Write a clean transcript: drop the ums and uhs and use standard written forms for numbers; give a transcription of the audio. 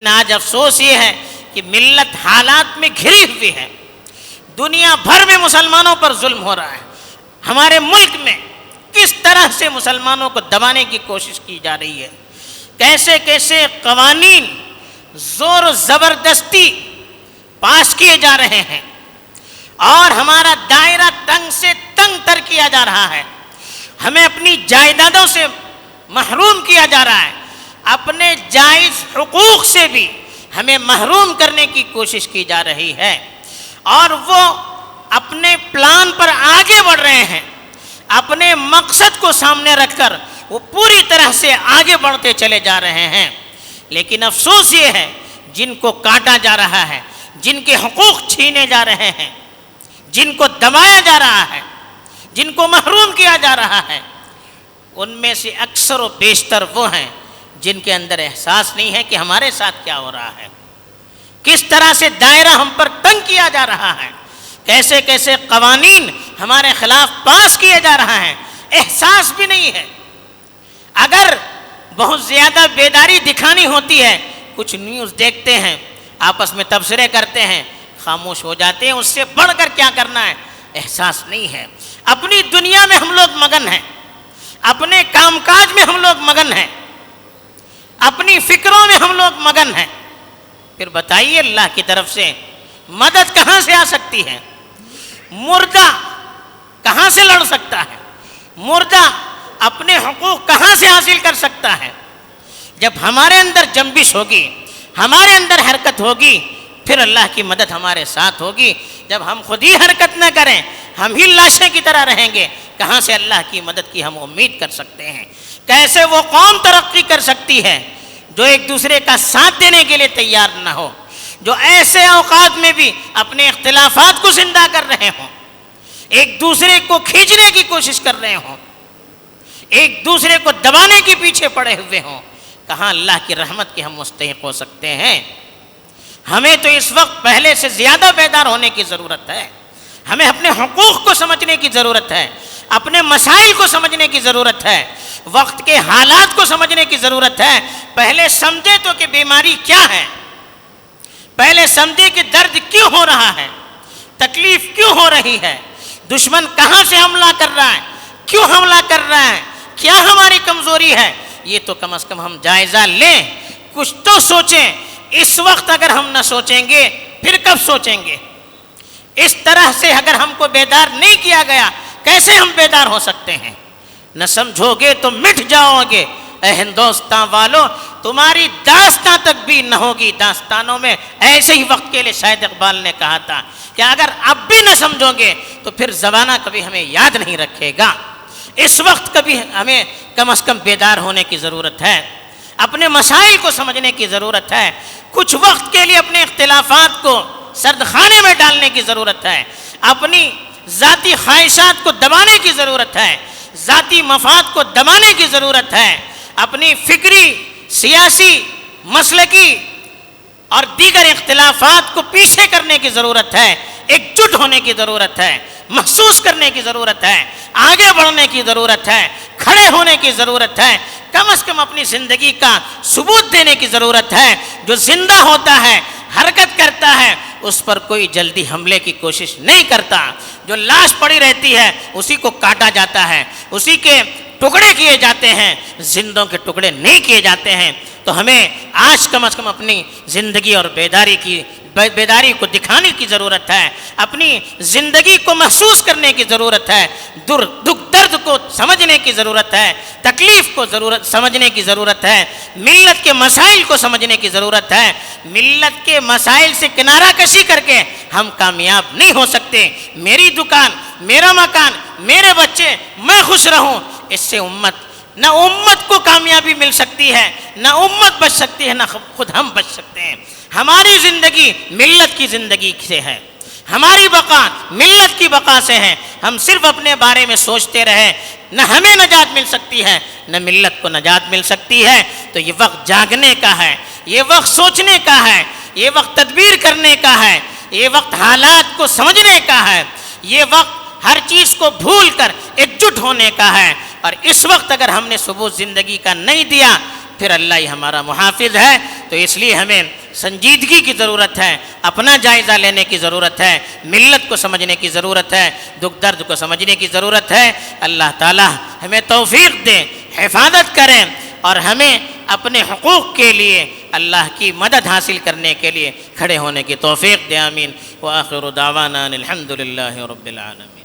آج افسوس یہ ہے کہ ملت حالات میں گھری ہوئی ہے. دنیا بھر میں مسلمانوں پر ظلم ہو رہا ہے. ہمارے ملک میں کس طرح سے مسلمانوں کو دبانے کی کوشش کی جا رہی ہے، کیسے کیسے قوانین زور و زبردستی پاس کیے جا رہے ہیں اور ہمارا دائرہ تنگ سے تنگ تر کیا جا رہا ہے. ہمیں اپنی جائیدادوں سے محروم کیا جا رہا ہے، اپنے جائز حقوق سے بھی ہمیں محروم کرنے کی کوشش کی جا رہی ہے. اور وہ اپنے پلان پر آگے بڑھ رہے ہیں، اپنے مقصد کو سامنے رکھ کر وہ پوری طرح سے آگے بڑھتے چلے جا رہے ہیں. لیکن افسوس یہ ہے جن کو کاٹا جا رہا ہے، جن کے حقوق چھینے جا رہے ہیں، جن کو دبایا جا رہا ہے، جن کو محروم کیا جا رہا ہے، ان میں سے اکثر و بیشتر وہ ہیں جن کے اندر احساس نہیں ہے کہ ہمارے ساتھ کیا ہو رہا ہے، کس طرح سے دائرہ ہم پر تنگ کیا جا رہا ہے، کیسے کیسے قوانین ہمارے خلاف پاس کیے جا رہا ہے. احساس بھی نہیں ہے. اگر بہت زیادہ بیداری دکھانی ہوتی ہے، کچھ نیوز دیکھتے ہیں، آپس میں تبصرے کرتے ہیں، خاموش ہو جاتے ہیں. اس سے بڑھ کر کیا کرنا ہے احساس نہیں ہے. اپنی دنیا میں ہم لوگ مگن ہیں، اپنے کام کاج میں ہم لوگ مگن ہیں، اپنی فکروں میں ہم لوگ مگن ہیں. پھر بتائیے اللہ کی طرف سے مدد کہاں سے آ سکتی ہے؟ مردہ کہاں سے لڑ سکتا ہے؟ مردہ اپنے حقوق کہاں سے حاصل کر سکتا ہے؟ جب ہمارے اندر جنبش ہوگی، ہمارے اندر حرکت ہوگی، پھر اللہ کی مدد ہمارے ساتھ ہوگی. جب ہم خود ہی حرکت نہ کریں، ہم ہی لاشیں کی طرح رہیں گے، کہاں سے اللہ کی مدد کی ہم امید کر سکتے ہیں؟ کیسے وہ قوم ترقی کر سکتی ہے جو ایک دوسرے کا ساتھ دینے کے لیے تیار نہ ہو، جو ایسے اوقات میں بھی اپنے اختلافات کو زندہ کر رہے ہوں، ایک دوسرے کو کھینچنے کی کوشش کر رہے ہوں، ایک دوسرے کو دبانے کے پیچھے پڑے ہوئے ہوں؟ کہاں اللہ کی رحمت کے ہم مستحق ہو سکتے ہیں؟ ہمیں تو اس وقت پہلے سے زیادہ بیدار ہونے کی ضرورت ہے. ہمیں اپنے حقوق کو سمجھنے کی ضرورت ہے، اپنے مسائل کو سمجھنے کی ضرورت ہے، وقت کے حالات کو سمجھنے کی ضرورت ہے. پہلے سمجھے تو کہ بیماری کیا ہے، پہلے سمجھے کہ درد کیوں ہو رہا ہے، تکلیف کیوں ہو رہی ہے، دشمن کہاں سے حملہ کر رہا ہے، کیوں حملہ کر رہا ہے، کیا ہماری کمزوری ہے. یہ تو کم از کم ہم جائزہ لیں، کچھ تو سوچیں. اس وقت اگر ہم نہ سوچیں گے پھر کب سوچیں گے؟ اس طرح سے اگر ہم کو بیدار نہیں کیا گیا، کیسے ہم بیدار ہو سکتے ہیں؟ نہ سمجھو گے تو مٹ جاؤ گے. اے ہندوستان والو، تمہاری داستان تک بھی نہ ہوگی داستانوں میں. ایسے ہی وقت کے لیے شاید اقبال نے کہا تھا کہ اگر اب بھی نہ سمجھو گے تو پھر زمانہ کبھی ہمیں یاد نہیں رکھے گا. اس وقت کبھی ہمیں کم از کم بیدار ہونے کی ضرورت ہے، اپنے مسائل کو سمجھنے کی ضرورت ہے. کچھ وقت کے لیے اپنے اختلافات کو سرد خانے میں ڈالنے کی ضرورت ہے، اپنی ذاتی خواہشات کو دبانے کی ضرورت ہے، ذاتی مفاد کو دبانے کی ضرورت ہے، اپنی فکری، سیاسی، مسلکی اور دیگر اختلافات کو پیچھے کرنے کی ضرورت ہے. ایک جٹ ہونے کی ضرورت ہے، محسوس کرنے کی ضرورت ہے، آگے بڑھنے کی ضرورت ہے، کھڑے ہونے کی ضرورت ہے. کم از کم اپنی زندگی کا ثبوت دینے کی ضرورت ہے. جو زندہ ہوتا ہے، حرکت کرتا ہے، اس پر کوئی جلدی حملے کی کوشش نہیں کرتا. جو لاش پڑی رہتی ہے اسی کو کاٹا جاتا ہے، اسی کے ٹکڑے کیے جاتے ہیں، زندوں کے ٹکڑے نہیں کیے جاتے ہیں. تو ہمیں آج کم از کم اپنی زندگی اور بیداری کو دکھانے کی ضرورت ہے، اپنی زندگی کو محسوس کرنے کی ضرورت ہے، دکھ درد کو سمجھنے کی ضرورت ہے، تکلیف کو سمجھنے کی ضرورت ہے، ملت کے مسائل کو سمجھنے کی ضرورت ہے. ملت کے مسائل سے کنارہ کشی کر کے ہم کامیاب نہیں ہو سکتے. میری دکان، میرا مکان، میرے بچے، میں خوش رہوں، اس سے نہ امت کو کامیابی مل سکتی ہے، نہ امت بچ سکتی ہے، نہ خود ہم بچ سکتے ہیں. ہماری زندگی ملت کی زندگی سے ہے، ہماری بقا ملت کی بقا سے ہے. ہم صرف اپنے بارے میں سوچتے رہے، نہ ہمیں نجات مل سکتی ہے، نہ ملت کو نجات مل سکتی ہے. تو یہ وقت جاگنے کا ہے، یہ وقت سوچنے کا ہے، یہ وقت تدبیر کرنے کا ہے، یہ وقت حالات کو سمجھنے کا ہے، یہ وقت ہر چیز کو بھول کر ایک جٹ ہونے کا ہے. اور اس وقت اگر ہم نے ثبوت زندگی کا نہیں دیا، پھر اللہ ہی ہمارا محافظ ہے. تو اس لیے ہمیں سنجیدگی کی ضرورت ہے، اپنا جائزہ لینے کی ضرورت ہے، ملت کو سمجھنے کی ضرورت ہے، دکھ درد کو سمجھنے کی ضرورت ہے۔ اللہ تعالی ہمیں توفیق دے، حفاظت کریں اور ہمیں اپنے حقوق کے لیے اللہ کی مدد حاصل کرنے کے لیے کھڑے ہونے کی توفیق دے، آمین۔ وآخر دعوانا الحمد للہ رب العالمین۔